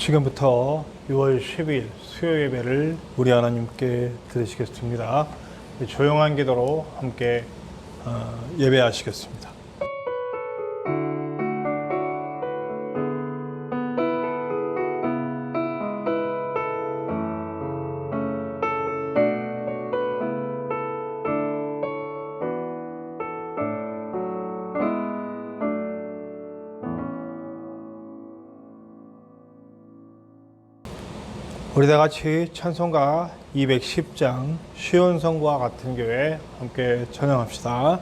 지금부터 6월 10일 수요 예배를 우리 하나님께 드리시겠습니다. 조용한 기도로 함께 예배하시겠습니다. 우리 다 같이 찬송가 210장 시온 성과 같은 교회 함께 찬양합시다.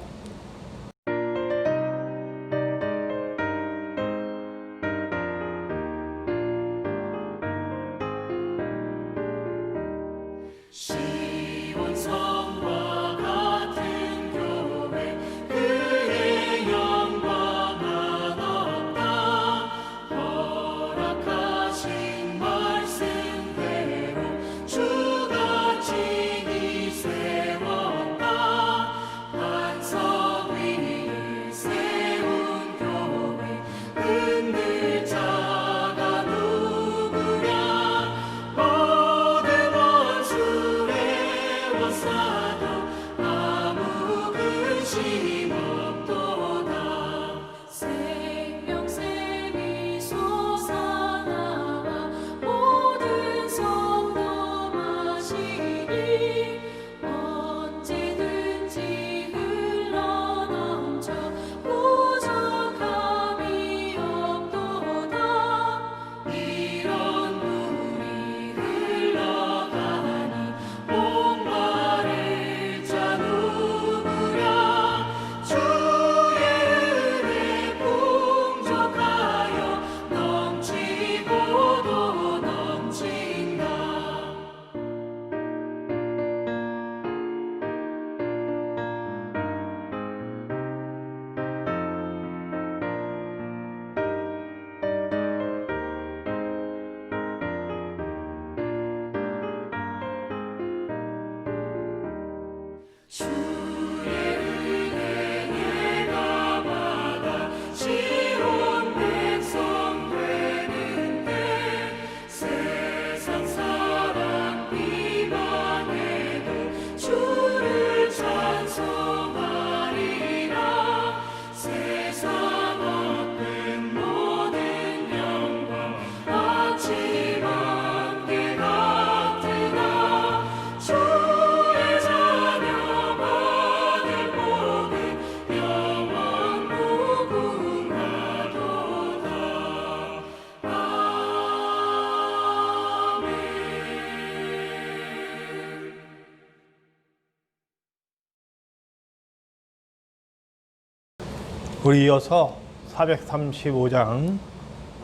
우리 이어서 435장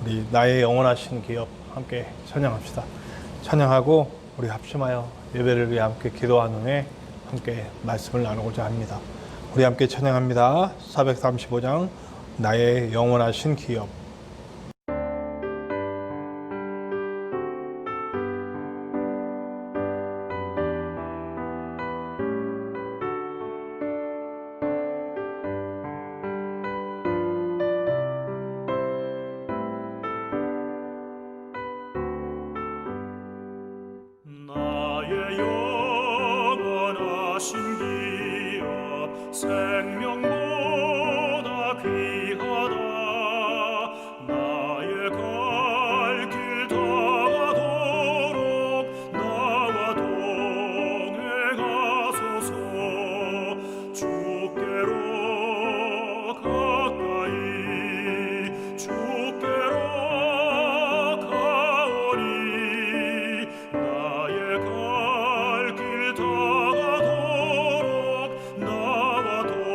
우리 나의 영원하신 기업 함께 찬양합시다. 찬양하고 우리 합심하여 예배를 위해 함께 기도한 후에 함께 말씀을 나누고자 합니다. 우리 함께 찬양합니다. 435장 나의 영원하신 기업. 생명보다 귀하다. 나의 갈 길 다가도록 나와 동행하소서. 주께로 가까이 주께로 가오니 나의 갈 길 다가도록 나와 동행하소서.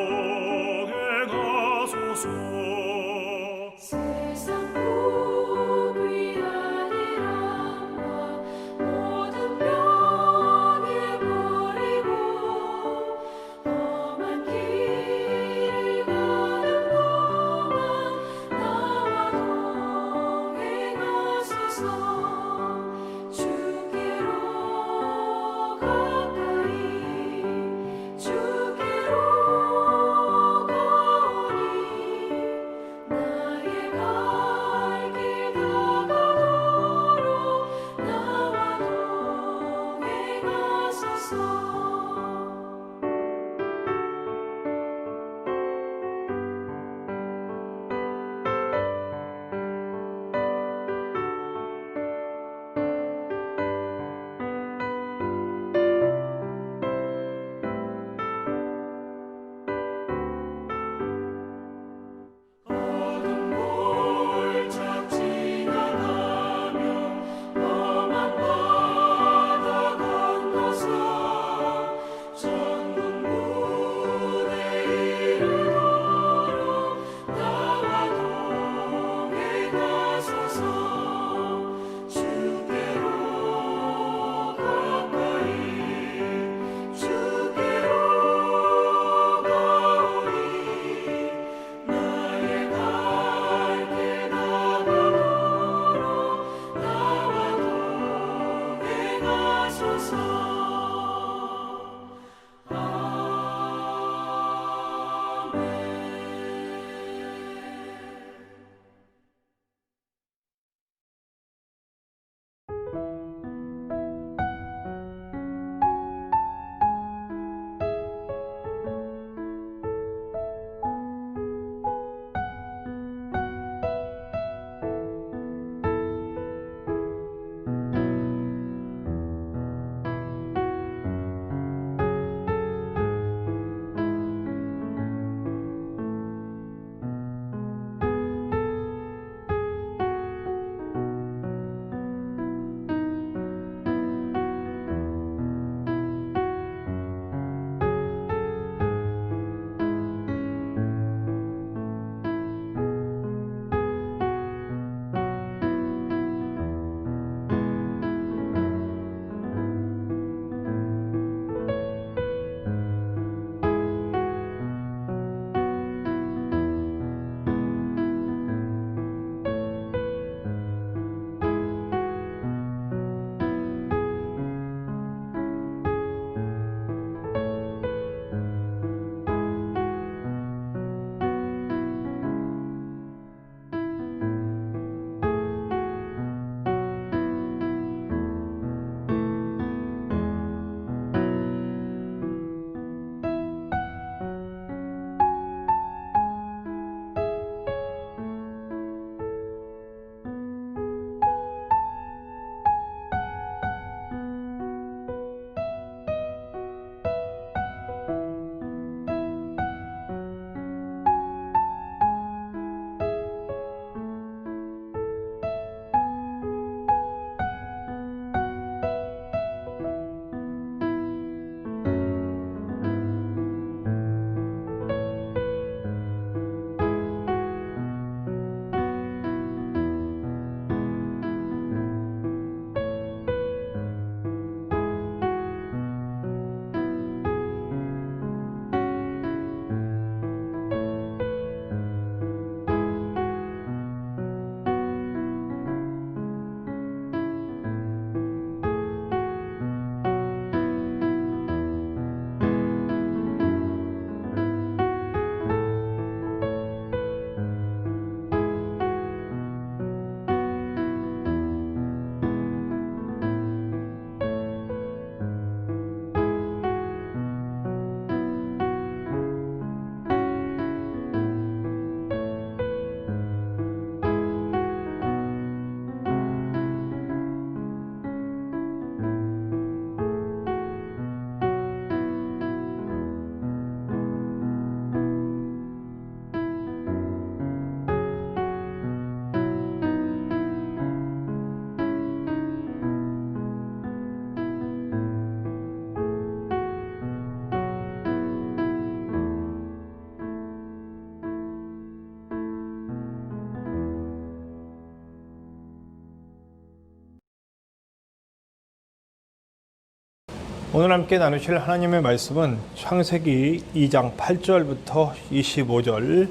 오늘 함께 나누실 하나님의 말씀은 창세기 2장 8절부터 25절,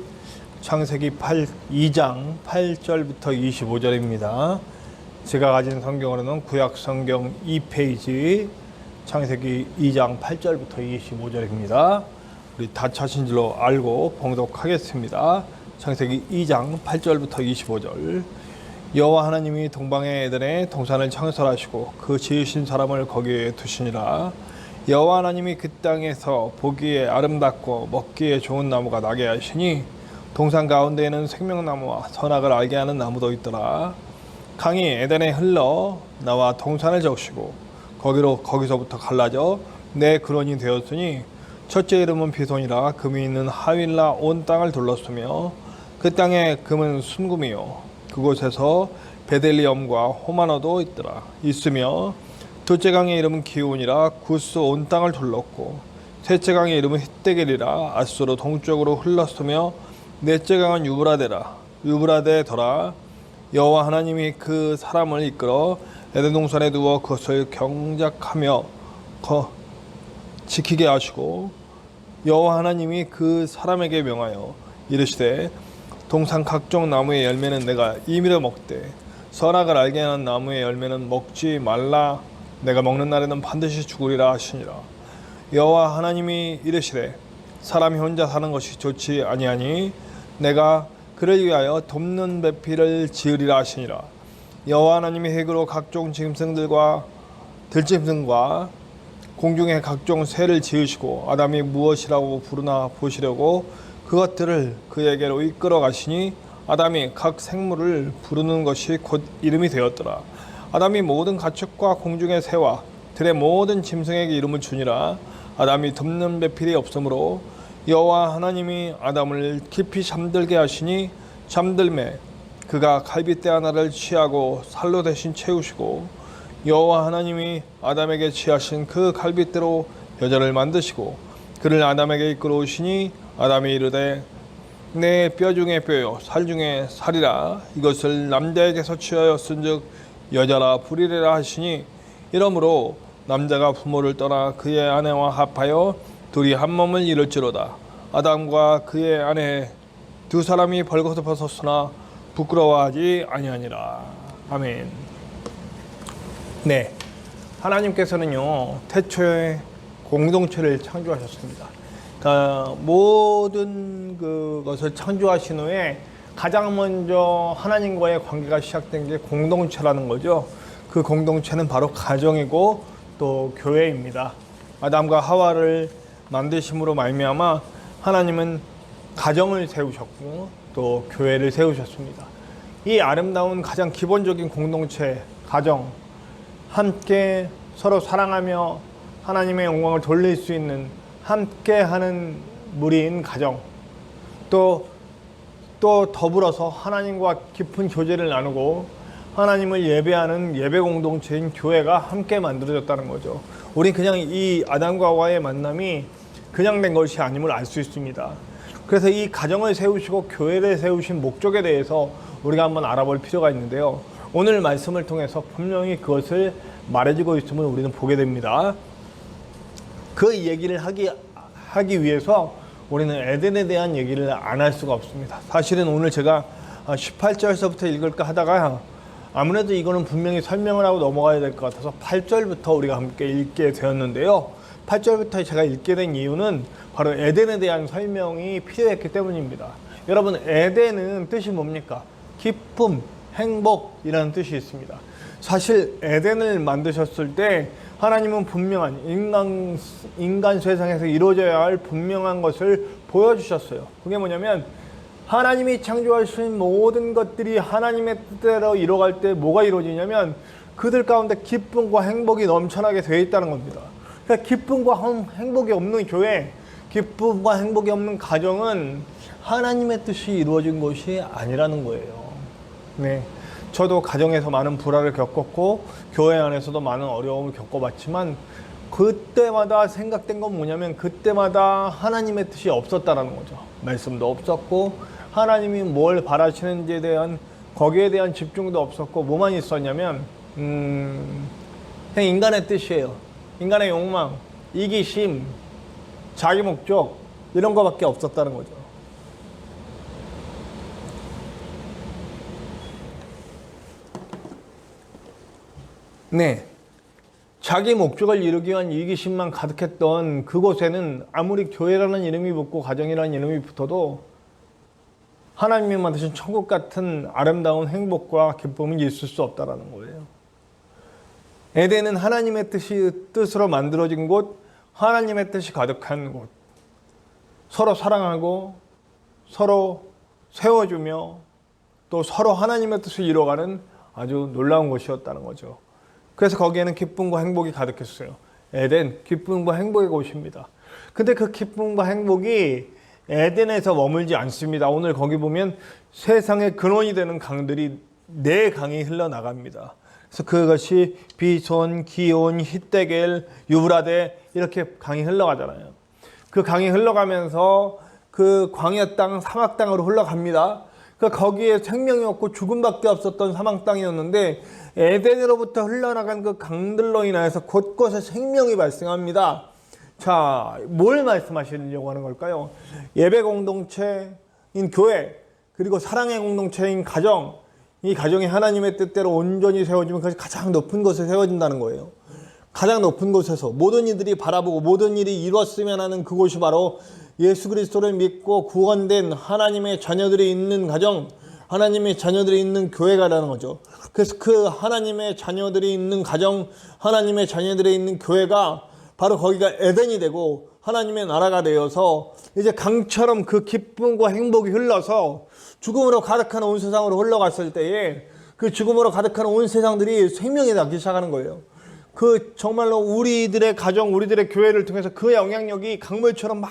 창세기 2장 8절부터 25절입니다. 제가 가진 성경으로는 구약 성경 2페이지 창세기 2장 8절부터 25절입니다. 우리 다 찾으신 줄로 알고 봉독하겠습니다. 창세기 2장 8절부터 25절. 여호와 하나님이 동방의 에덴에 동산을 창설하시고 그 지으신 사람을 거기에 두시니라. 여호와 하나님이 그 땅에서 보기에 아름답고 먹기에 좋은 나무가 나게 하시니 동산 가운데에는 생명나무와 선악을 알게 하는 나무도 있더라. 강이 에덴에 흘러 나와 동산을 적시고 거기서부터 갈라져 내 근원이 되었으니 첫째 이름은 비손이라 금이 있는 하윌라 온 땅을 둘렀으며 그 땅에 금은 순금이요 그곳에서 베델리엄과 호마노도 있으며 둘째 강의 이름은 기온이라 구스 온 땅을 둘렀고 셋째 강의 이름은 힛데겔이라 아수르 동쪽으로 흘렀으며 넷째 강은 유브라데더라. 여호와 하나님이 그 사람을 이끌어 에덴 동산에 두어 그것을 경작하며 지키게 하시고 여호와 하나님이 그 사람에게 명하여 이르시되 동산 각종 나무의 열매는 내가 임의로 먹되 선악을 알게 하는 나무의 열매는 먹지 말라. 내가 먹는 날에는 반드시 죽으리라 하시니라. 여호와 하나님이 이르시되 사람이 혼자 사는 것이 좋지 아니하니 내가 그를 위하여 돕는 배필을 지으리라 하시니라. 여호와 하나님이 핵으로 각종 짐승들과 들짐승과 공중의 각종 새를 지으시고 아담이 무엇이라고 부르나 보시려고 그것들을 그에게로 이끌어 가시니 아담이 각 생물을 부르는 것이 곧 이름이 되었더라. 아담이 모든 가축과 공중의 새와 들의 모든 짐승에게 이름을 주니라. 아담이 돕는 배필이 없으므로 여호와 하나님이 아담을 깊이 잠들게 하시니 잠들매 그가 갈빗대 하나를 취하고 살로 대신 채우시고 여호와 하나님이 아담에게 취하신 그 갈빗대로 여자를 만드시고 그를 아담에게 이끌어오시니 아담이 이르되 내 뼈 중에 뼈요 살 중에 살이라. 이것을 남자에게서 취하였은즉 여자라 부리리라 하시니 이러므로 남자가 부모를 떠나 그의 아내와 합하여 둘이 한 몸을 이룰지로다. 아담과 그의 아내 두 사람이 벌거벗어 벗었으나 부끄러워하지 아니하니라. 아멘. 네, 하나님께서는요 태초에 공동체를 창조하셨습니다. 그러니까 모든 그것을 창조하신 후에 가장 먼저 하나님과의 관계가 시작된 게 공동체라는 거죠. 그 공동체는 바로 가정이고 또 교회입니다. 아담과 하와를 만드심으로 말미암아 하나님은 가정을 세우셨고 또 교회를 세우셨습니다. 이 아름다운 가장 기본적인 공동체, 가정, 함께 서로 사랑하며 하나님의 영광을 돌릴 수 있는 함께하는 무리인 가정, 또 더불어서 하나님과 깊은 교제를 나누고 하나님을 예배하는 예배 공동체인 교회가 함께 만들어졌다는 거죠. 우리 그냥 이 아담과 하와의 만남이 그냥 된 것이 아님을 알 수 있습니다. 그래서 이 가정을 세우시고 교회를 세우신 목적에 대해서 우리가 한번 알아볼 필요가 있는데요. 오늘 말씀을 통해서 분명히 그것을 말해주고 있음을 우리는 보게 됩니다. 그 얘기를 하기 위해서 우리는 에덴에 대한 얘기를 안 할 수가 없습니다. 사실은 오늘 제가 18절서부터 읽을까 하다가 아무래도 이거는 분명히 설명을 하고 넘어가야 될 것 같아서 8절부터 우리가 함께 읽게 되었는데요. 8절부터 제가 읽게 된 이유는 바로 에덴에 대한 설명이 필요했기 때문입니다. 여러분, 에덴은 뜻이 뭡니까? 기쁨, 행복이라는 뜻이 있습니다. 사실 에덴을 만드셨을 때 하나님은 분명한 인간 세상에서 이루어져야 할 분명한 것을 보여주셨어요. 그게 뭐냐면 하나님이 창조하신 모든 것들이 하나님의 뜻대로 이루어갈 때 뭐가 이루어지냐면 그들 가운데 기쁨과 행복이 넘쳐나게 되어 있다는 겁니다. 그러니까 기쁨과 행복이 없는 교회, 기쁨과 행복이 없는 가정은 하나님의 뜻이 이루어진 것이 아니라는 거예요. 네, 저도 가정에서 많은 불화를 겪었고 교회 안에서도 많은 어려움을 겪어봤지만 그때마다 생각된 건 뭐냐면 그때마다 하나님의 뜻이 없었다는 거죠. 말씀도 없었고 하나님이 뭘 바라시는지에 대한 거기에 대한 집중도 없었고 뭐만 있었냐면 그냥 인간의 뜻이에요. 인간의 욕망, 이기심, 자기 목적 이런 거밖에 없었다는 거죠. 네, 자기 목적을 이루기 위한 이기심만 가득했던 그곳에는 아무리 교회라는 이름이 붙고 가정이라는 이름이 붙어도 하나님이 만드신 천국 같은 아름다운 행복과 기쁨은 있을 수 없다는 거예요. 에덴은 하나님의 뜻으로 만들어진 곳, 하나님의 뜻이 가득한 곳, 서로 사랑하고 서로 세워주며 또 서로 하나님의 뜻을 이뤄가는 아주 놀라운 곳이었다는 거죠. 그래서 거기에는 기쁨과 행복이 가득했어요. 에덴, 기쁨과 행복의 곳입니다. 근데 그 기쁨과 행복이 에덴에서 머물지 않습니다. 오늘 거기 보면 세상의 근원이 되는 강들이 네 강이 흘러나갑니다. 그래서 그것이 비손, 기온, 히데겔, 유브라데 이렇게 강이 흘러가잖아요. 그 강이 흘러가면서 그 광야 땅, 사막 땅으로 흘러갑니다. 그러니까 거기에 생명이 없고 죽음밖에 없었던 사막 땅이었는데 에덴으로부터 흘러나간 그 강들로 인하여서 곳곳에 생명이 발생합니다. 자, 뭘 말씀하시려고 하는 걸까요? 예배 공동체인 교회, 그리고 사랑의 공동체인 가정, 이 가정이 하나님의 뜻대로 온전히 세워지면 그것이 가장 높은 곳에 세워진다는 거예요. 가장 높은 곳에서 모든 이들이 바라보고 모든 일이 이루었으면 하는 그곳이 바로 예수 그리스도를 믿고 구원된 하나님의 자녀들이 있는 가정, 하나님의 자녀들이 있는 교회가라는 거죠. 그래서 그 하나님의 자녀들이 있는 가정, 하나님의 자녀들이 있는 교회가 바로 거기가 에덴이 되고 하나님의 나라가 되어서 이제 강처럼 그 기쁨과 행복이 흘러서 죽음으로 가득한 온 세상으로 흘러갔을 때에 그 죽음으로 가득한 온 세상들이 생명이 나기 시작하는 거예요. 그 정말로 우리들의 가정, 우리들의 교회를 통해서 그 영향력이 강물처럼 막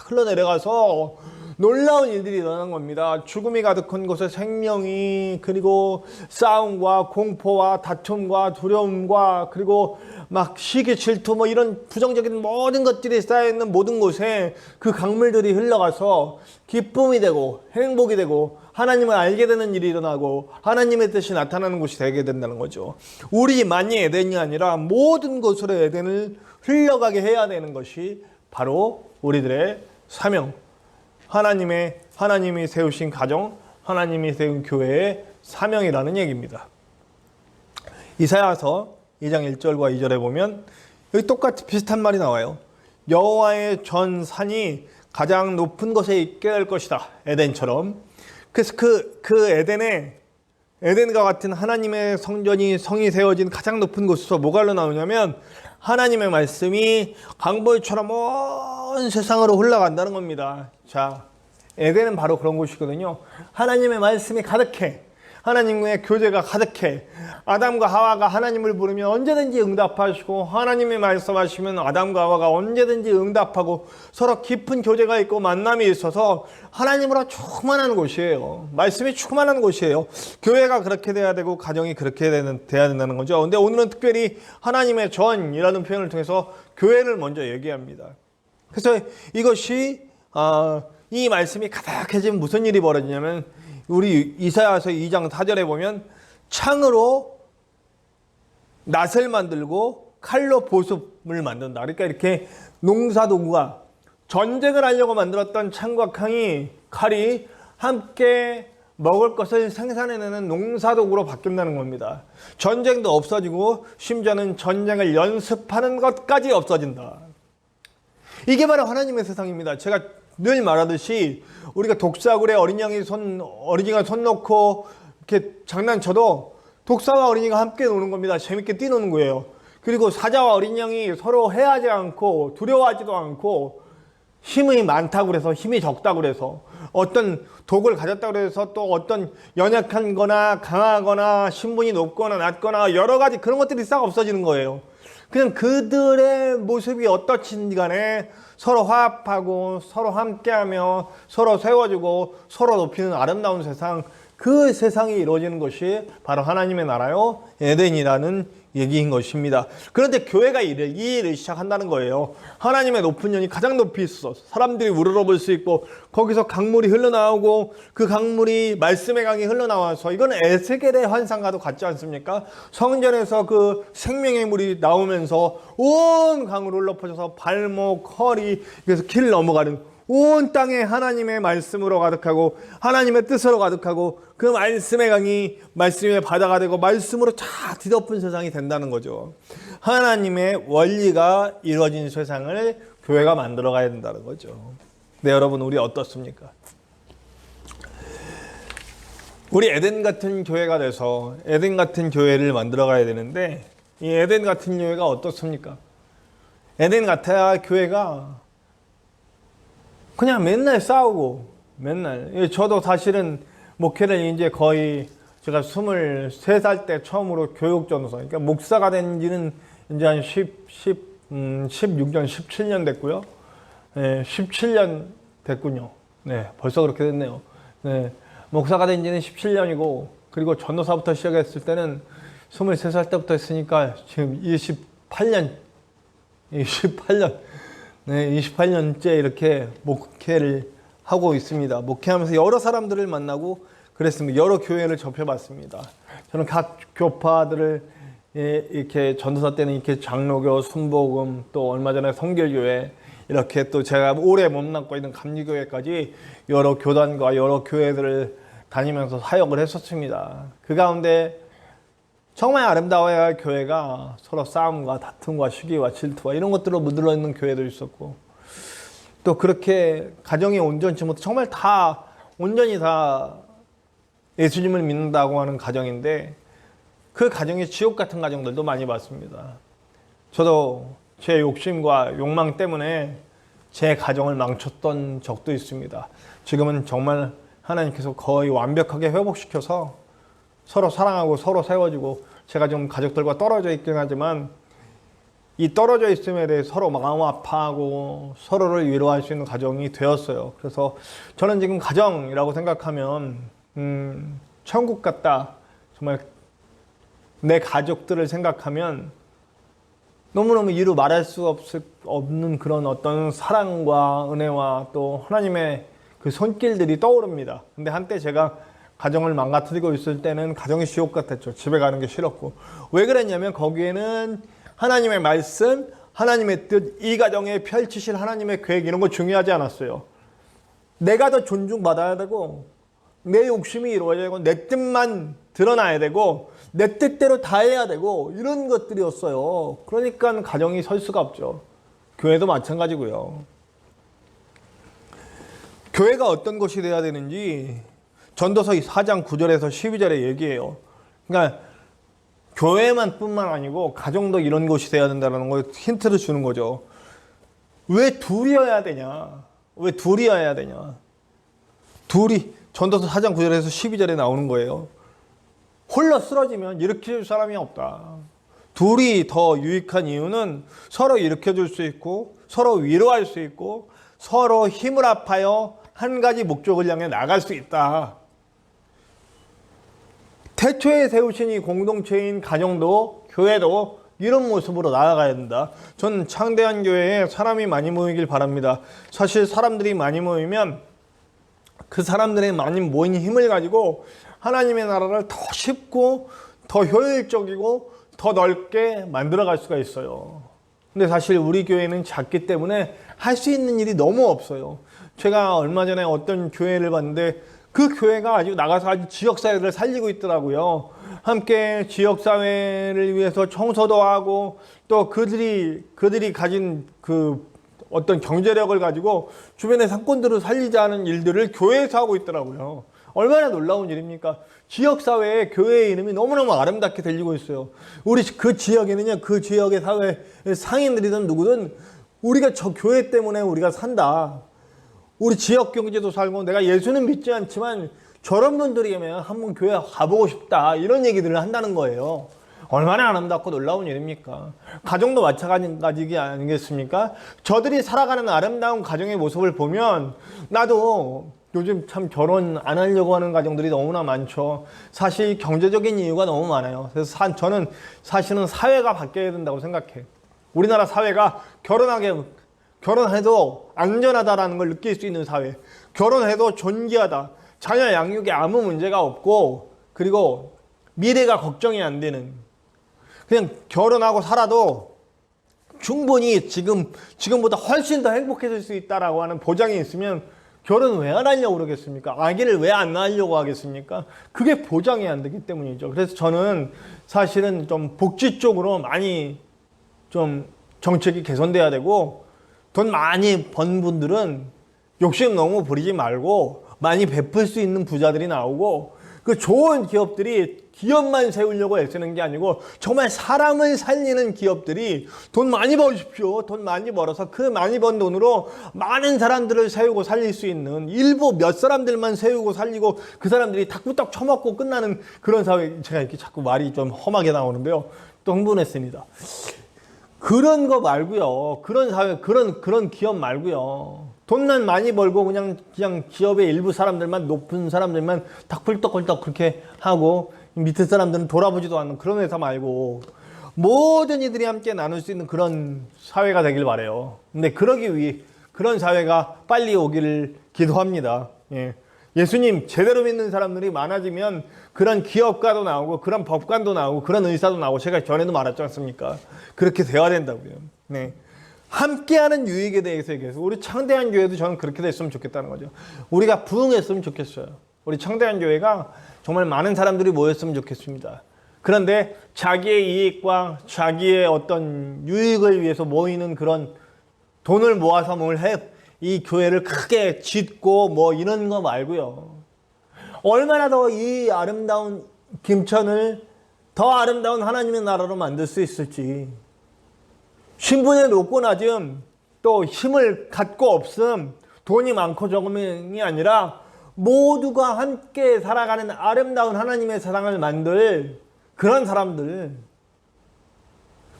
흘러내려가서 놀라운 일들이 일어난 겁니다. 죽음이 가득한 곳에 생명이, 그리고 싸움과 공포와 다툼과 두려움과 그리고 막 시기 질투 뭐 이런 부정적인 모든 것들이 쌓여있는 모든 곳에 그 강물들이 흘러가서 기쁨이 되고 행복이 되고 하나님을 알게 되는 일이 일어나고 하나님의 뜻이 나타나는 곳이 되게 된다는 거죠. 우리만이 에덴이 아니라 모든 곳으로 에덴을 흘러가게 해야 되는 것이 바로 우리들의 사명, 하나님이 세우신 가정, 하나님이 세운 교회의 사명이라는 얘기입니다. 이사야서 2장 1절과 2절에 보면 여기 똑같이 비슷한 말이 나와요. 여호와의 전 산이 가장 높은 곳에 있게 될 것이다. 에덴처럼. 그래서 그 에덴과 같은 하나님의 성전이 성이 세워진 가장 높은 곳에서 뭐가 흘러나오냐면 하나님의 말씀이 강물처럼 온 세상으로 흘러간다는 겁니다. 자, 에덴은 바로 그런 곳이거든요. 하나님의 말씀이 가득해. 하나님의 교제가 가득해. 아담과 하와가 하나님을 부르면 언제든지 응답하시고 하나님이 말씀하시면 아담과 하와가 언제든지 응답하고 서로 깊은 교제가 있고 만남이 있어서 하나님으로 충만한 곳이에요. 말씀이 충만한 곳이에요. 교회가 그렇게 돼야 되고 가정이 그렇게 돼야 된다는 거죠. 근데 오늘은 특별히 하나님의 전이라는 표현을 통해서 교회를 먼저 얘기합니다. 그래서 이것이 이 말씀이 가득해지면 무슨 일이 벌어지냐면 우리 이사야서 2장 4절에 보면 창으로 낫을 만들고 칼로 보습을 만든다. 그러니까 이렇게 농사도구가 전쟁을 하려고 만들었던 창과 칼이 함께 먹을 것을 생산해내는 농사도구로 바뀐다는 겁니다. 전쟁도 없어지고 심지어는 전쟁을 연습하는 것까지 없어진다. 이게 바로 하나님의 세상입니다. 제가 늘 말하듯이 우리가 독사굴에 어린이가 손 놓고 이렇게 장난쳐도 독사와 어린이가 함께 노는 겁니다. 재밌게 뛰노는 거예요. 그리고 사자와 어린 양이 서로 해하지 않고 두려워하지도 않고 힘이 많다고 그래서 힘이 적다고 그래서 어떤 독을 가졌다고 그래서 또 어떤 연약한 거나 강하거나 신분이 높거나 낮거나 여러 가지 그런 것들이 싹 없어지는 거예요. 그냥 그들의 모습이 어떻든지 간에 서로 화합하고 서로 함께하며 서로 세워주고 서로 높이는 아름다운 세상, 그 세상이 이루어지는 것이 바로 하나님의 나라요 에덴이라는 얘기인 것입니다. 그런데 교회가 이 일을 시작한다는 거예요. 하나님의 높은 년이 가장 높이 있어 사람들이 우러러볼 수 있고 거기서 강물이 흘러나오고 그 강물이 말씀의 강이 흘러나와서 이건 에스겔의 환상과도 같지 않습니까? 성전에서 그 생명의 물이 나오면서 온 강으로 흘러퍼져서 발목, 허리, 그래서 길 넘어가는 온 땅에 하나님의 말씀으로 가득하고 하나님의 뜻으로 가득하고 그 말씀의 강이 말씀의 바다가 되고 말씀으로 쫙 뒤덮은 세상이 된다는 거죠. 하나님의 원리가 이루어진 세상을 교회가 만들어 가야 된다는 거죠. 네, 여러분, 우리 어떻습니까? 우리 에덴 같은 교회가 돼서 에덴 같은 교회를 만들어 가야 되는데 이 에덴 같은 교회가 어떻습니까? 에덴 같아야 교회가 그냥 맨날 싸우고 맨날. 저도 사실은 목회를 이제 거의 제가 23살 때 처음으로 교육전도사, 그러니까 목사가 된 지는 이제 한 16년, 17년 됐고요. 네, 17년 됐군요. 네, 벌써 그렇게 됐네요. 네, 목사가 된 지는 17년이고, 그리고 전도사부터 시작했을 때는 23살 때부터 했으니까 지금 28년, 네, 28년째 이렇게 목회를 하고 있습니다. 목회하면서 여러 사람들을 만나고 그랬습니다. 여러 교회를 접해봤습니다. 저는 각 교파들을 이렇게 전도사 때는 이렇게 장로교, 순복음, 또 얼마 전에 성결교회, 이렇게 또 제가 오래 몸담고 있는 감리교회까지 여러 교단과 여러 교회들을 다니면서 사역을 했었습니다. 그 가운데 정말 아름다워야 할 교회가 서로 싸움과 다툼과 시기와 질투와 이런 것들로 물들어 있는 교회도 있었고, 또 그렇게 가정이 온전치 못해 정말 다 온전히 다 예수님을 믿는다고 하는 가정인데 그 가정이 지옥 같은 가정들도 많이 봤습니다. 저도 제 욕심과 욕망 때문에 제 가정을 망쳤던 적도 있습니다. 지금은 정말 하나님께서 거의 완벽하게 회복시켜서 서로 사랑하고 서로 세워주고, 제가 좀 가족들과 떨어져 있긴 하지만 이 떨어져 있음에 대해 서로 마음 아파하고 서로를 위로할 수 있는 가정이 되었어요. 그래서 저는 지금 가정이라고 생각하면 천국 같다. 정말 내 가족들을 생각하면 너무너무 이루 말할 수 없는 그런 어떤 사랑과 은혜와 또 하나님의 그 손길들이 떠오릅니다. 근데 한때 제가 가정을 망가뜨리고 있을 때는 가정이 지옥 같았죠. 집에 가는 게 싫었고. 왜 그랬냐면 거기에는 하나님의 말씀, 하나님의 뜻, 이 가정에 펼치실 하나님의 계획, 이런 거 중요하지 않았어요. 내가 더 존중받아야 되고 내 욕심이 이루어져야 되고 내 뜻만 드러나야 되고 내 뜻대로 다 해야 되고 이런 것들이었어요. 그러니까 가정이 설 수가 없죠. 교회도 마찬가지고요. 교회가 어떤 곳이 돼야 되는지 전도서 4장 9절에서 12절에 얘기해요. 그러니까 교회만 뿐만 아니고 가정도 이런 곳이 돼야 된다는 걸 힌트를 주는 거죠. 왜 둘이어야 되냐? 왜 둘이어야 되냐? 둘이 전도서 4장 9절에서 12절에 나오는 거예요. 홀로 쓰러지면 일으켜줄 사람이 없다. 둘이 더 유익한 이유는 서로 일으켜줄 수 있고 서로 위로할 수 있고 서로 힘을 합하여 한 가지 목적을 향해 나갈 수 있다. 태초에 세우신 이 공동체인 가정도 교회도 이런 모습으로 나아가야 된다. 저는 창대한 교회에 사람이 많이 모이길 바랍니다. 사실 사람들이 많이 모이면 그 사람들의 많이 모인 힘을 가지고 하나님의 나라를 더 쉽고 더 효율적이고 더 넓게 만들어갈 수가 있어요. 근데 사실 우리 교회는 작기 때문에 할 수 있는 일이 너무 없어요. 제가 얼마 전에 어떤 교회를 봤는데 그 교회가 아주 나가서 아주 지역사회를 살리고 있더라고요. 함께 지역사회를 위해서 청소도 하고 또 그들이 가진 그 어떤 경제력을 가지고 주변의 상권들을 살리자는 일들을 교회에서 하고 있더라고요. 얼마나 놀라운 일입니까? 지역사회에 교회의 이름이 너무너무 아름답게 들리고 있어요. 우리 그 지역에는요, 그 지역의 사회 상인들이든 누구든 우리가 저 교회 때문에 우리가 산다. 우리 지역 경제도 살고 내가 예수는 믿지 않지만 저런 분들이면 한번 교회 가보고 싶다. 이런 얘기들을 한다는 거예요. 얼마나 아름답고 놀라운 일입니까? 가정도 마찬가지 아니겠습니까? 저들이 살아가는 아름다운 가정의 모습을 보면 나도 요즘 참 결혼 안 하려고 하는 가정들이 너무나 많죠. 사실 경제적인 이유가 너무 많아요. 그래서 저는 사실은 사회가 바뀌어야 된다고 생각해. 우리나라 사회가 결혼해도 안전하다라는 걸 느낄 수 있는 사회. 결혼해도 존귀하다. 자녀 양육에 아무 문제가 없고 그리고 미래가 걱정이 안 되는. 그냥 결혼하고 살아도 충분히 지금보다 훨씬 더 행복해질 수 있다라고 하는 보장이 있으면 결혼 왜 안 하려고 그러겠습니까? 아기를 왜 안 낳으려고 하겠습니까? 그게 보장이 안 되기 때문이죠. 그래서 저는 사실은 좀 복지 쪽으로 많이 좀 정책이 개선돼야 되고 돈 많이 번 분들은 욕심 너무 부리지 말고 많이 베풀 수 있는 부자들이 나오고 그 좋은 기업들이 기업만 세우려고 애쓰는 게 아니고 정말 사람을 살리는 기업들이 돈 많이 버십시오. 돈 많이 벌어서 그 많이 번 돈으로 많은 사람들을 세우고 살릴 수 있는, 일부 몇 사람들만 세우고 살리고 그 사람들이 닭부탁 처먹고 끝나는 그런 사회. 제가 이렇게 자꾸 말이 좀 험하게 나오는데요. 또 흥분했습니다. 그런 거 말고요. 그런 사회, 그런 기업 말고요. 돈만 많이 벌고 그냥 기업의 일부 사람들만, 높은 사람들만 닭불떡불떡 그렇게 하고 밑에 사람들은 돌아보지도 않는 그런 회사 말고 모든 이들이 함께 나눌 수 있는 그런 사회가 되길 바래요. 근데 그러기 위해 그런 사회가 빨리 오기를 기도합니다. 예. 예수님 제대로 믿는 사람들이 많아지면 그런 기업가도 나오고 그런 법관도 나오고 그런 의사도 나오고, 제가 전에도 말했지 않습니까? 그렇게 돼야 된다고요. 네. 함께하는 유익에 대해서 얘기해서 우리 창대한 교회도 저는 그렇게 됐으면 좋겠다는 거죠. 우리가 부흥했으면 좋겠어요. 우리 창대한 교회가 정말 많은 사람들이 모였으면 좋겠습니다. 그런데 자기의 이익과 자기의 어떤 유익을 위해서 모이는 그런 돈을 모아서 뭘 해, 이 교회를 크게 짓고 뭐 이런 거 말고요. 얼마나 더 이 아름다운 김천을 더 아름다운 하나님의 나라로 만들 수 있을지. 신분이 높고 낮음, 또 힘을 갖고 없음, 돈이 많고 적음이 아니라 모두가 함께 살아가는 아름다운 하나님의 세상을 만들 그런 사람들.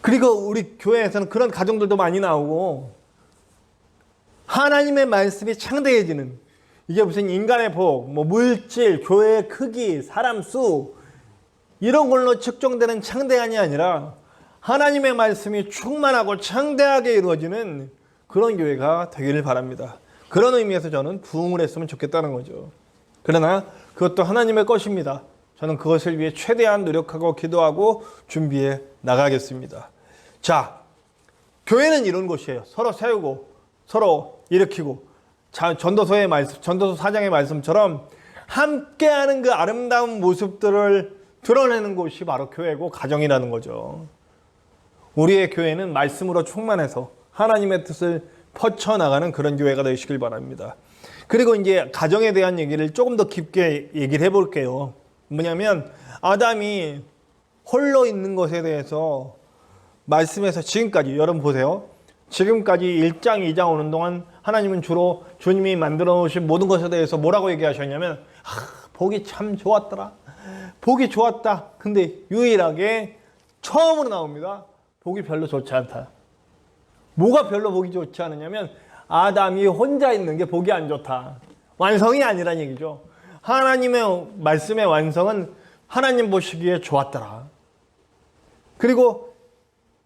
그리고 우리 교회에서는 그런 가정들도 많이 나오고 하나님의 말씀이 창대해지는, 이게 무슨 인간의 복, 뭐 물질, 교회의 크기, 사람 수 이런 걸로 측정되는 창대함이 아니라 하나님의 말씀이 충만하고 창대하게 이루어지는 그런 교회가 되기를 바랍니다. 그런 의미에서 저는 부흥을 했으면 좋겠다는 거죠. 그러나 그것도 하나님의 것입니다. 저는 그것을 위해 최대한 노력하고 기도하고 준비해 나가겠습니다. 자, 교회는 이런 곳이에요. 서로 세우고 서로 일으키고, 전도서의 말씀, 전도서 4장의 말씀처럼 함께하는 그 아름다운 모습들을 드러내는 곳이 바로 교회고 가정이라는 거죠. 우리의 교회는 말씀으로 충만해서 하나님의 뜻을 펼쳐나가는 그런 교회가 되시길 바랍니다. 그리고 이제 가정에 대한 얘기를 조금 더 깊게 얘기를 해볼게요. 뭐냐면 아담이 홀로 있는 것에 대해서 말씀에서 지금까지, 여러분 보세요. 지금까지 1장, 2장 오는 동안 하나님은 주로 주님이 만들어 놓으신 모든 것에 대해서 뭐라고 얘기하셨냐면 보기 참 좋았더라. 보기 좋았다. 근데 유일하게 처음으로 나옵니다. 보기 별로 좋지 않다. 뭐가 별로 보기 좋지 않으냐면 아담이 혼자 있는 게 보기 안 좋다. 완성이 아니란 얘기죠. 하나님의 말씀의 완성은 하나님 보시기에 좋았더라. 그리고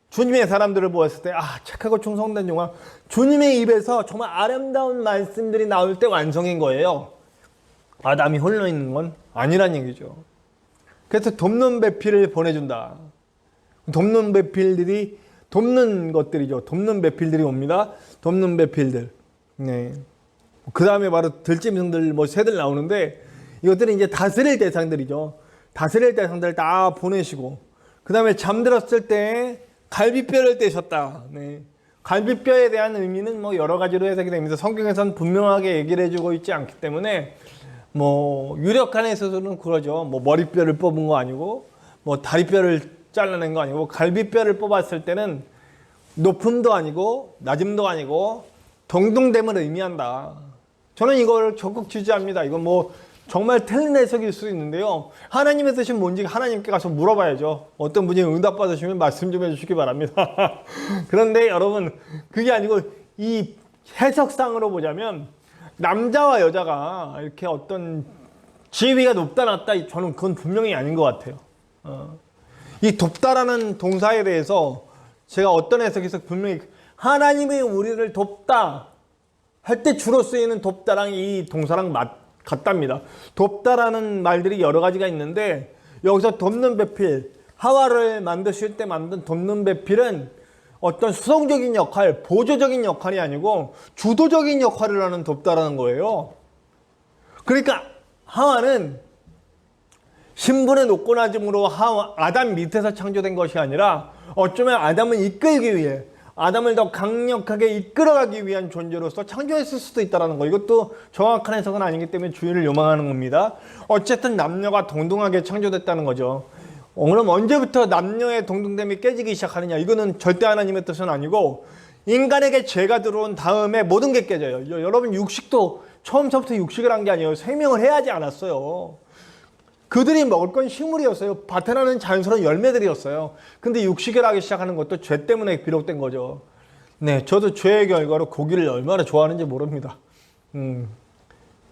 주님의 사람들을 보았을 때 착하고 충성된 종아, 주님의 입에서 정말 아름다운 말씀들이 나올 때 완성인 거예요. 아담이 홀로 있는 건 아니란 얘기죠. 그래서 돕는 배필을 보내준다. 돕는 배필들이, 돕는 것들이죠. 돕는 배필들이 옵니다. 돕는 배필들. 네. 그 다음에 바로 들짐승들, 뭐 새들 나오는데 이것들은 이제 다스릴 대상들이죠. 다스릴 대상들을 다 보내시고, 그 다음에 잠들었을 때 갈비뼈를 떼셨다. 네. 갈비뼈에 대한 의미는 뭐 여러 가지로 해석이 됩니다. 성경에서는 분명하게 얘기를 해주고 있지 않기 때문에 뭐 유력한 해석은 그러죠. 뭐 머리뼈를 뽑은 거 아니고 뭐 다리뼈를 잘라낸 거 아니고, 갈비뼈를 뽑았을 때는 높음도 아니고 낮음도 아니고 동등됨을 의미한다. 저는 이걸 적극 지지합니다. 이건 뭐 정말 틀린 해석일 수도 있는데요. 하나님의 뜻이 뭔지 하나님께 가서 물어봐야죠. 어떤 분이 응답 받으시면 말씀 좀 해주시기 바랍니다. 그런데 여러분, 그게 아니고 이 해석상으로 보자면 남자와 여자가 이렇게 어떤 지위가 높다 낮다, 저는 그건 분명히 아닌 것 같아요. 이 돕다라는 동사에 대해서 제가 어떤 해석에서 분명히 하나님이 우리를 돕다 할 때 주로 쓰이는 돕다랑 이 동사랑 같답니다. 돕다라는 말들이 여러 가지가 있는데 여기서 돕는 배필, 하와를 만드실 때 만든 돕는 배필은 어떤 수동적인 역할, 보조적인 역할이 아니고 주도적인 역할을 하는 돕다라는 거예요. 그러니까 하와는 신분의 높고 낮음으로 아담 밑에서 창조된 것이 아니라 어쩌면 아담을 이끌기 위해, 아담을 더 강력하게 이끌어가기 위한 존재로서 창조했을 수도 있다는 거. 이것도 정확한 해석은 아니기 때문에 주의를 요망하는 겁니다. 어쨌든 남녀가 동등하게 창조됐다는 거죠. 그럼 언제부터 남녀의 동등됨이 깨지기 시작하느냐? 이거는 절대 하나님의 뜻은 아니고 인간에게 죄가 들어온 다음에 모든 게 깨져요. 여러분 육식도 처음부터 육식을 한 게 아니에요. 생명을 해야 하지 않았어요. 그들이 먹을 건 식물이었어요. 밭에 나는 자연스러운 열매들이었어요. 근데 육식을 하기 시작하는 것도 죄 때문에 비롯된 거죠. 네, 저도 죄의 결과로 고기를 얼마나 좋아하는지 모릅니다.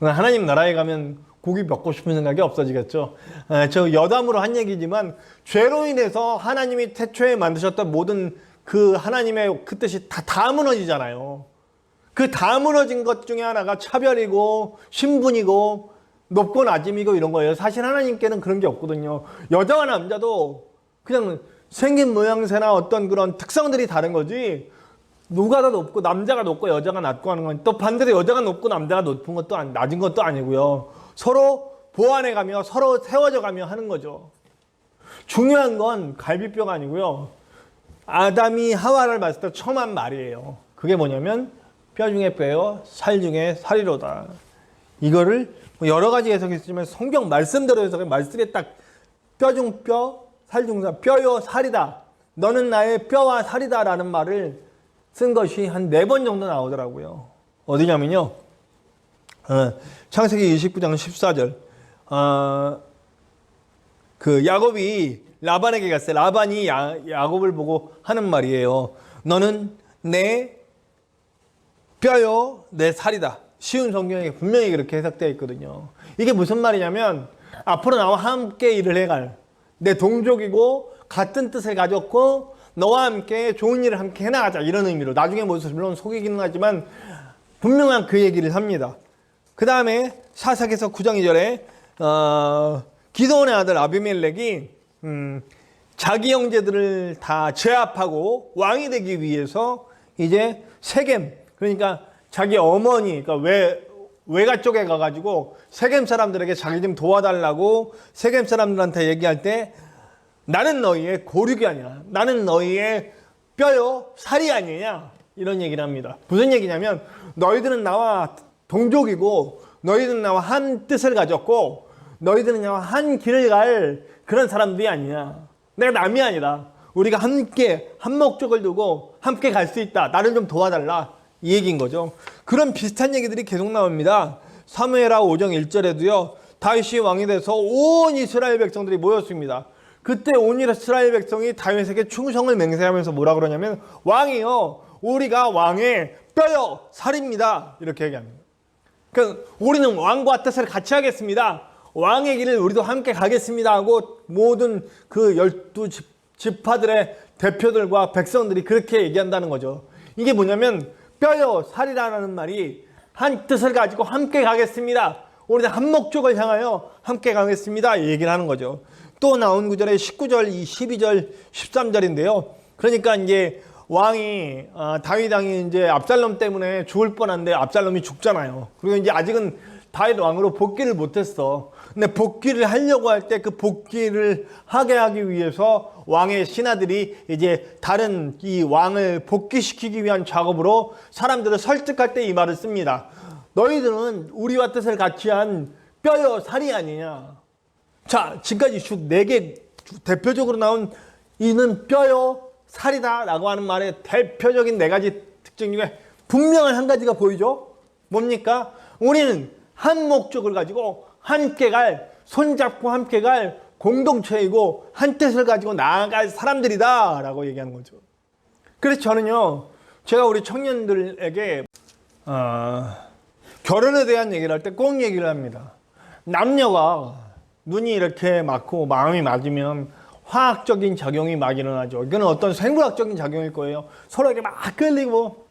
하나님 나라에 가면 고기 먹고 싶은 생각이 없어지겠죠. 저 여담으로 한 얘기지만 죄로 인해서 하나님이 태초에 만드셨던 모든 그 하나님의 그 뜻이 다 무너지잖아요. 그 다 무너진 것 중에 하나가 차별이고 신분이고 높고 낮음이고 이런 거예요. 사실 하나님께는 그런 게 없거든요. 여자와 남자도 그냥 생긴 모양새나 어떤 그런 특성들이 다른 거지 누가 더 높고 남자가 높고 여자가 낮고 하는 건 또 반대로 여자가 높고 남자가 높은 것도 낮은 것도 아니고요. 서로 보완해 가며 서로 세워져 가며 하는 거죠. 중요한 건 갈비뼈가 아니고요. 아담이 하와를 봤을 때 처음 한 말이에요. 그게 뭐냐면 뼈 중에 뼈요 살 중에 살이로다. 이거를 여러 가지 해석이 있지만 성경 말씀대로 해석해 말씀에 딱 뼈 중 뼈, 살 중 살, 뼈요 살이다. 너는 나의 뼈와 살이다라는 말을 쓴 것이 한 4번 정도 나오더라고요. 어디냐면요. 창세기 29장 14절. 그 야곱이 라반에게 갔어요. 라반이 야곱을 보고 하는 말이에요. 너는 내 뼈요 내 살이다. 쉬운 성경에 분명히 그렇게 해석되어 있거든요. 이게 무슨 말이냐면 앞으로 나와 함께 일을 해갈 내 동족이고 같은 뜻을 가졌고 너와 함께 좋은 일을 함께 해나가자 이런 의미로 나중에 물론 속이기는 하지만 분명한 그 얘기를 합니다. 그 다음에 사사기서 9장 2절에 기드온의 아들 아비멜렉이 자기 형제들을 다 제압하고 왕이 되기 위해서 이제 세겜 그러니까 자기 어머니, 그러니까 외가 쪽에 가가지고 세겜 사람들에게 자기 좀 도와달라고 세겜 사람들한테 얘기할 때 나는 너희의 고륙이 아니야. 나는 너희의 뼈요, 살이 아니냐. 이런 얘기를 합니다. 무슨 얘기냐면 너희들은 나와 동족이고 너희들은 나와 한 뜻을 가졌고 너희들은 나와 한 길을 갈 그런 사람들이 아니냐. 내가 남이 아니라 우리가 함께 한 목적을 두고 함께 갈 수 있다. 나를 좀 도와달라. 이 얘기인 거죠. 그런 비슷한 얘기들이 계속 나옵니다. 사무엘하 5장 1절에도요. 다윗이 왕이 돼서 온 이스라엘 백성들이 모였습니다. 그때 온 이스라엘 백성이 다윗에게 충성을 맹세하면서 뭐라 그러냐면 왕이요. 우리가 왕의 뼈요 살입니다. 이렇게 얘기합니다. 그러니까 우리는 왕과 뜻을 같이 하겠습니다. 왕의 길을 우리도 함께 가겠습니다 하고 모든 그 12지파들의 대표들과 백성들이 그렇게 얘기한다는 거죠. 이게 뭐냐면 뼈요 살이라는 말이 한 뜻을 가지고 함께 가겠습니다. 우리는 한 목적을 향하여 함께 가겠습니다. 이 얘기를 하는 거죠. 또 나온 구절에 19절, 12절, 13절인데요. 그러니까 이제 왕이 다윗 왕이 이제 압살롬 때문에 죽을 뻔한데 압살롬이 죽잖아요. 그리고 이제 아직은 다윗 왕으로 복귀를 못했어. 근데 복귀를 하려고 할 때 그 복귀를 하게 하기 위해서 왕의 신하들이 이제 다른 이 왕을 복귀시키기 위한 작업으로 사람들을 설득할 때 이 말을 씁니다. 너희들은 우리와 뜻을 같이 한 뼈요 살이 아니냐. 자, 지금까지 쭉 4개 대표적으로 나온 이는 뼈요 살이다 라고 하는 말의 대표적인 4가지 특징 중에 분명한 한 가지가 보이죠? 뭡니까? 우리는 한 목적을 가지고 함께 갈, 손잡고 함께 갈 공동체이고 한 뜻을 가지고 나아갈 사람들이다 라고 얘기하는 거죠. 그래서 저는요, 제가 우리 청년들에게 결혼에 대한 얘기를 할 때 꼭 얘기를 합니다. 남녀가 눈이 이렇게 맞고 마음이 맞으면 화학적인 작용이 막 일어나죠. 이거는 어떤 생물학적인 작용일 거예요. 서로에게 막 끌리고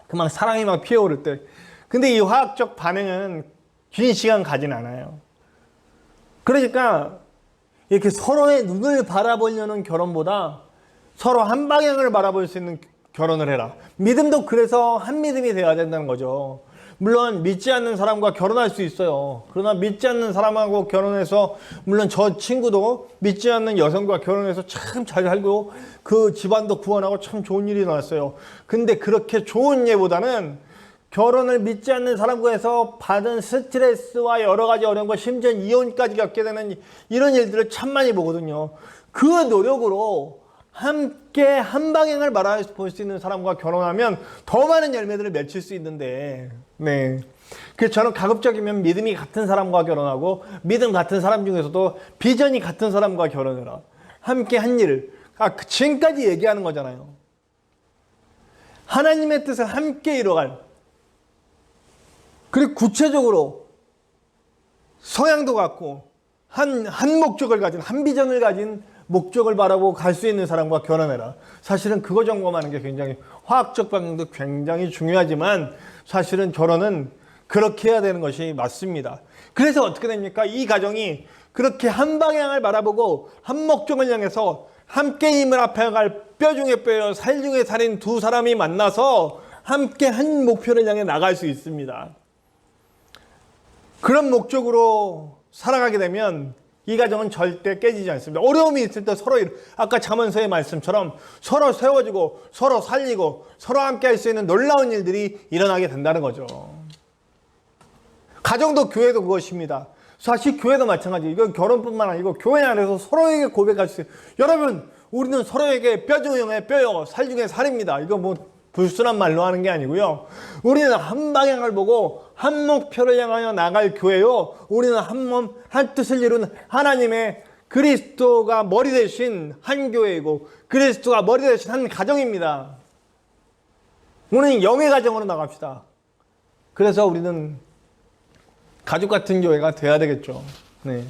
그 막 사랑이 막 피어오를 때. 근데 이 화학적 반응은 긴 시간 가진 않아요. 그러니까 이렇게 서로의 눈을 바라보려는 결혼보다 서로 한 방향을 바라볼 수 있는 결혼을 해라. 믿음도 그래서 한 믿음이 되어야 된다는 거죠. 물론 믿지 않는 사람과 결혼할 수 있어요. 그러나 믿지 않는 사람하고 결혼해서, 물론 저 친구도 믿지 않는 여성과 결혼해서 참 잘 살고 그 집안도 구원하고 참 좋은 일이 나왔어요. 근데 그렇게 좋은 예보다는 결혼을 믿지 않는 사람과 해서 받은 스트레스와 여러 가지 어려운 것, 심지어 이혼까지 겪게 되는 이런 일들을 참 많이 보거든요. 그 노력으로 함께 한 방향을 바라볼 수 있는 사람과 결혼하면 더 많은 열매들을 맺힐 수 있는데, 네. 그래서 저는 가급적이면 믿음이 같은 사람과 결혼하고, 믿음 같은 사람 중에서도 비전이 같은 사람과 결혼해라. 함께 한 일을, 지금까지 얘기하는 거잖아요. 하나님의 뜻을 함께 이뤄갈, 그리고 구체적으로 성향도 같고, 한 목적을 가진, 한 비전을 가진 목적을 바라보고 갈 수 있는 사람과 결혼해라. 사실은 그거 점검하는 게 굉장히, 화학적 방향도 굉장히 중요하지만 사실은 결혼은 그렇게 해야 되는 것이 맞습니다. 그래서 어떻게 됩니까? 이 가정이 그렇게 한 방향을 바라보고 한 목적을 향해서 함께 힘을 합해갈 뼈 중에 뼈요, 살 중에 살인 두 사람이 만나서 함께 한 목표를 향해 나갈 수 있습니다. 그런 목적으로 살아가게 되면 이 가정은 절대 깨지지 않습니다. 어려움이 있을 때 서로, 아까 잠언서의 말씀처럼 서로 세워주고 서로 살리고 서로 함께 할 수 있는 놀라운 일들이 일어나게 된다는 거죠. 가정도 교회도 그것입니다. 사실 교회도 마찬가지. 이건 결혼뿐만 아니고 교회 안에서 서로에게 고백할 수 있어요. 여러분, 우리는 서로에게 뼈 중에 뼈요, 살 중에 살입니다. 이거 뭐 불순한 말로 하는 게 아니고요. 우리는 한 방향을 보고 한 목표를 향하여 나갈 교회요. 우리는 한 몸, 한 뜻을 이루는 하나님의 그리스도가 머리 대신 한 교회이고 그리스도가 머리 대신 한 가정입니다. 우리는 영의 가정으로 나갑시다. 그래서 우리는 가족 같은 교회가 돼야 되겠죠. 네.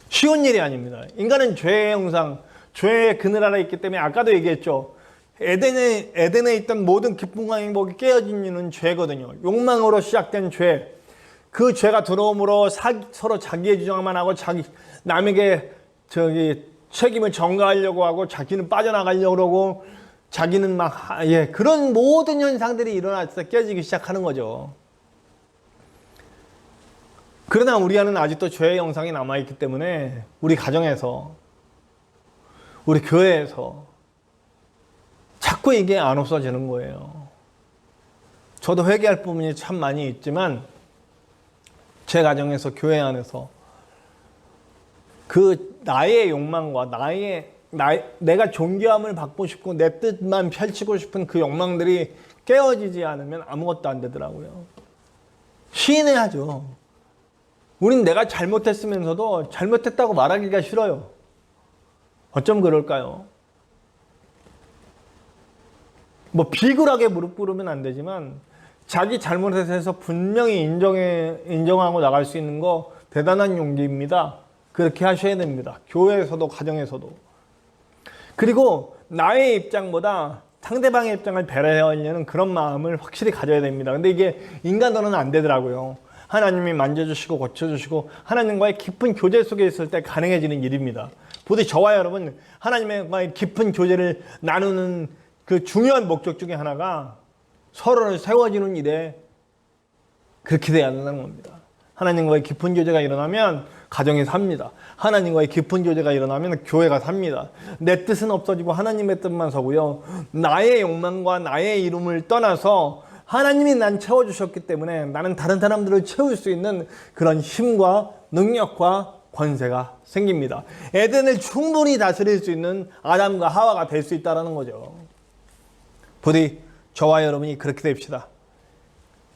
쉬운 일이 아닙니다. 인간은 죄의 형상, 죄의 그늘 아래 있기 때문에 아까도 얘기했죠. 에덴에 있던 모든 기쁨과 행복이 깨어진 이유는 죄거든요. 욕망으로 시작된 죄. 그 죄가 들어옴으로 서로 자기의 주장만 하고 남에게 책임을 전가하려고 하고 자기는 빠져나가려고 하고 자기는 그런 모든 현상들이 일어날 때 깨지기 시작하는 거죠. 그러나 우리 안은 아직도 죄의 영상이 남아있기 때문에 우리 가정에서, 우리 교회에서 자꾸 이게 안 없어지는 거예요. 저도 회개할 부분이 참 많이 있지만 제 가정에서, 교회 안에서 그 나의 욕망과 내가 존귀함을 받고 싶고 내 뜻만 펼치고 싶은 그 욕망들이 깨어지지 않으면 아무것도 안 되더라고요. 시인해야죠. 우린 내가 잘못했으면서도 잘못했다고 말하기가 싫어요. 어쩜 그럴까요? 뭐 비굴하게 무릎 꿇으면 안 되지만 자기 잘못에 대해서 분명히 인정하고 나갈 수 있는 거 대단한 용기입니다. 그렇게 하셔야 됩니다. 교회에서도 가정에서도. 그리고 나의 입장보다 상대방의 입장을 배려하려는 그런 마음을 확실히 가져야 됩니다. 근데 이게 인간으로는 안 되더라고요. 하나님이 만져주시고 고쳐주시고 하나님과의 깊은 교제 속에 있을 때 가능해지는 일입니다. 부디 저와 여러분 하나님과의 깊은 교제를 나누는 그 중요한 목적 중에 하나가 서로를 세워주는 일에 그렇게 돼야 한다는 겁니다. 하나님과의 깊은 교제가 일어나면 가정이 삽니다. 하나님과의 깊은 교제가 일어나면 교회가 삽니다. 내 뜻은 없어지고 하나님의 뜻만 서고요. 나의 욕망과 나의 이름을 떠나서 하나님이 난 채워주셨기 때문에 나는 다른 사람들을 채울 수 있는 그런 힘과 능력과 권세가 생깁니다. 에덴을 충분히 다스릴 수 있는 아담과 하와가 될 수 있다는 거죠. 부디 저와 여러분이 그렇게 됩시다.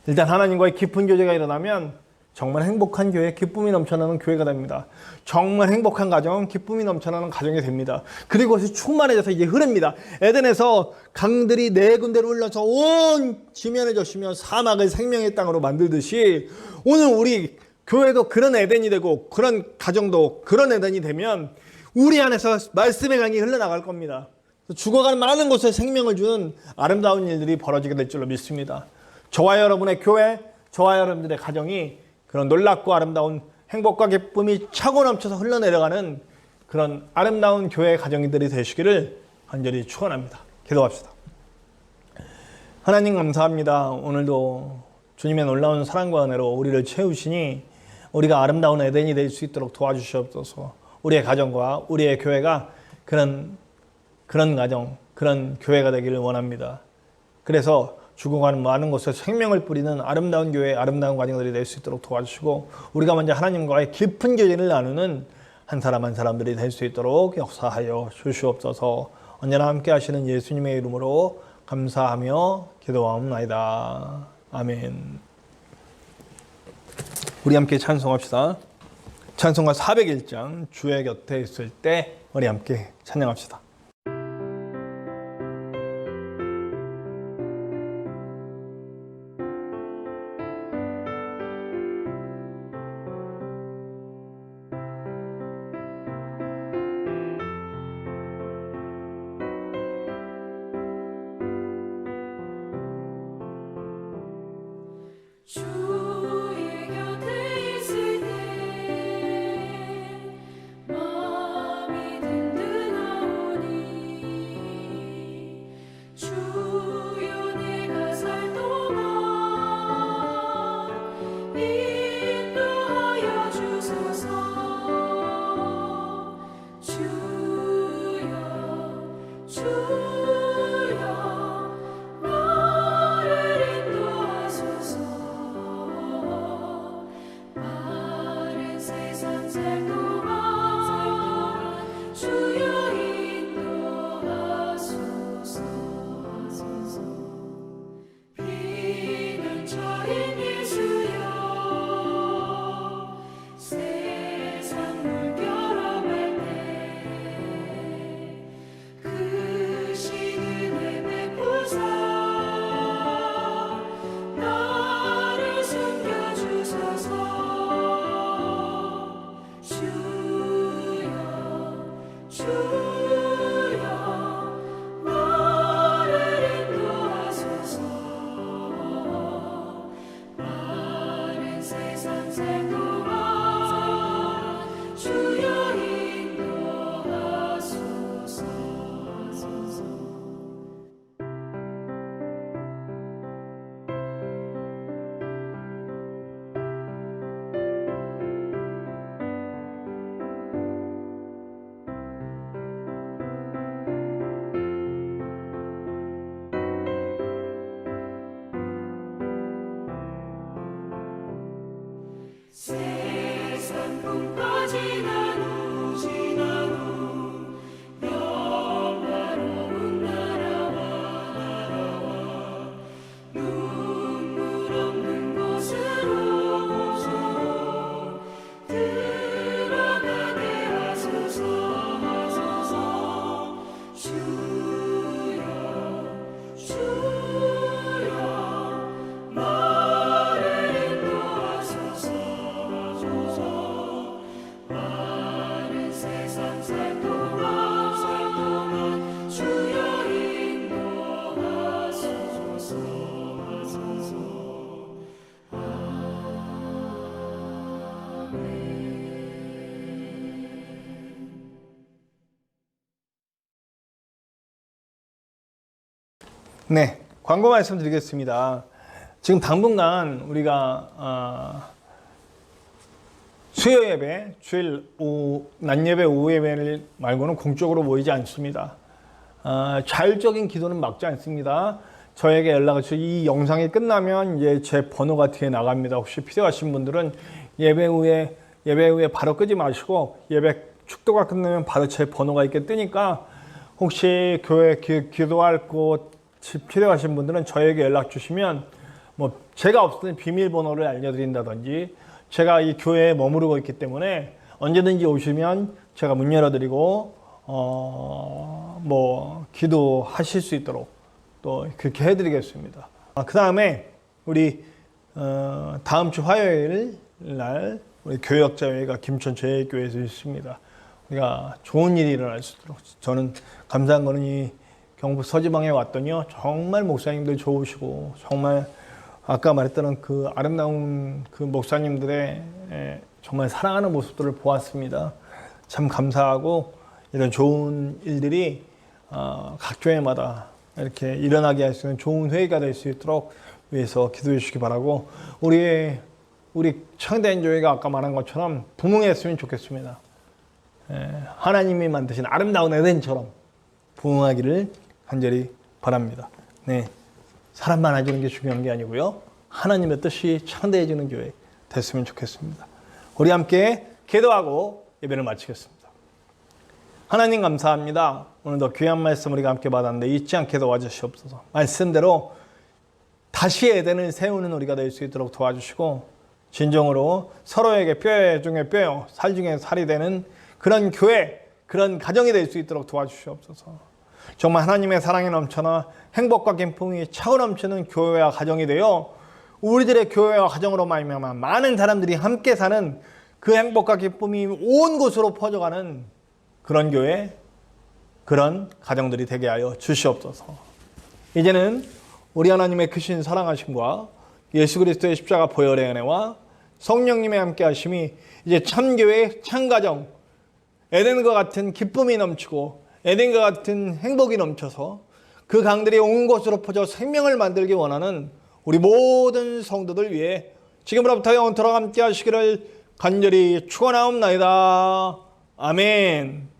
일단 하나님과의 깊은 교제가 일어나면 정말 행복한 교회, 기쁨이 넘쳐나는 교회가 됩니다. 정말 행복한 가정, 기쁨이 넘쳐나는 가정이 됩니다. 그리고 그것이 충만해져서 이제 흐릅니다. 에덴에서 강들이 네 군데로 흘러서 온 지면을 적시며 사막을 생명의 땅으로 만들듯이 오늘 우리 교회도 그런 에덴이 되고 그런 가정도 그런 에덴이 되면 우리 안에서 말씀의 강이 흘러나갈 겁니다. 죽어가는 많은 곳에 생명을 주는 아름다운 일들이 벌어지게 될 줄로 믿습니다. 저와 여러분의 교회, 저와 여러분들의 가정이 그런 놀랍고 아름다운 행복과 기쁨이 차고 넘쳐서 흘러내려가는 그런 아름다운 교회 가정들이 되시기를 간절히 축원합니다. 기도합시다. 하나님 감사합니다. 오늘도 주님의 놀라운 사랑과 은혜로 우리를 채우시니 우리가 아름다운 에덴이 될 수 있도록 도와주시옵소서. 우리의 가정과 우리의 교회가 그런 가정, 그런 교회가 되기를 원합니다. 그래서 죽어가는 많은 곳에 생명을 뿌리는 아름다운 교회, 아름다운 가정들이 될 수 있도록 도와주시고 우리가 먼저 하나님과의 깊은 교제를 나누는 한 사람 한 사람들이 될 수 있도록 역사하여 주시옵소서. 언제나 함께 하시는 예수님의 이름으로 감사하며 기도하옵나이다. 아멘. 우리 함께 찬송합시다. 찬송가 401장 주의 곁에 있을 때 우리 함께 찬양합시다. 주의 곁에 있을 때 마음이 든든하오니 주여 내가 살 동안 인도하여 주소서. 주여 나를 인도하소서. 마른 세상 살 동안 주여 인도하소서. 피난처인 예수여 세상 물결어갈 때 크신 은혜 베푸사 나를 숨겨주소서. 주여 나를 인도하소서. 마른 세상 살 동안 주여 인도하소서. 세상 풍파 지난 후 영화로운 나라와 눈물 없는 곳으로 들어가게 하소서. 주여 나를 인도하소서. 마른 세상 살 동안 주여 인도하소서. 네, 광고 말씀드리겠습니다. 지금 당분간 우리가 수요 예배, 주일 낮 예배, 오후 예배를 말고는 공적으로 모이지 않습니다. 자율적인 기도는 막지 않습니다. 저에게 연락을 주시고 이 영상이 끝나면 이제 제 번호가 뒤에 나갑니다. 혹시 필요하신 분들은 예배 후에 바로 끄지 마시고 예배 축도가 끝나면 바로 제 번호가 이렇게 뜨니까 혹시 교회 기도할 곳 필요하신 분들은 저에게 연락 주시면 뭐 제가 없을 때 비밀번호를 알려드린다든지 제가 이 교회에 머무르고 있기 때문에 언제든지 오시면 제가 문 열어드리고 뭐 기도하실 수 있도록 또 그렇게 해드리겠습니다. 그 다음에 우리 다음 주 화요일 날 우리 교역자회가 김천 제일교회에서 있습니다. 우리가 좋은 일이 일어날 수 있도록 저는 감사한 거는 이 경북 서지방에 왔더니요 정말 목사님들 좋으시고 정말 아까 말했던 그 아름다운 그 목사님들의 정말 사랑하는 모습들을 보았습니다. 참 감사하고 이런 좋은 일들이 각 교회마다 이렇게 일어나게 할 수 있는 좋은 회의가 될 수 있도록 위해서 기도해 주시기 바라고, 우리 창대한 교회가 아까 말한 것처럼 부흥했으면 좋겠습니다. 하나님이 만드신 아름다운 에덴처럼 부흥하기를 간절히 바랍니다. 네, 사람 많아지는 게 중요한 게 아니고요, 하나님의 뜻이 창대해지는 교회 됐으면 좋겠습니다. 우리 함께 기도하고 예배를 마치겠습니다. 하나님 감사합니다. 오늘도 귀한 말씀 우리가 함께 받았는데 잊지 않게 도와주시옵소서. 말씀대로 다시 에덴을 세우는 우리가 될 수 있도록 도와주시고, 진정으로 서로에게 뼈 중에 뼈요, 살 중에 살이 되는 그런 교회, 그런 가정이 될 수 있도록 도와주시옵소서. 정말 하나님의 사랑이 넘쳐나 행복과 기쁨이 차고 넘치는 교회와 가정이 되어 우리들의 교회와 가정으로 말미암아 많은 사람들이 함께 사는 그 행복과 기쁨이 온 곳으로 퍼져가는 그런 교회, 그런 가정들이 되게 하여 주시옵소서. 이제는 우리 하나님의 크신 사랑하심과 예수 그리스도의 십자가 보혈의 은혜와 성령님의 함께 하심이 이제 참교회, 참가정, 에덴과 같은 기쁨이 넘치고 에덴과 같은 행복이 넘쳐서 그 강들이 온 곳으로 퍼져 생명을 만들기 원하는 우리 모든 성도들 위해 지금으로부터 영원토록 함께 하시기를 간절히 축원하옵나이다. 아멘.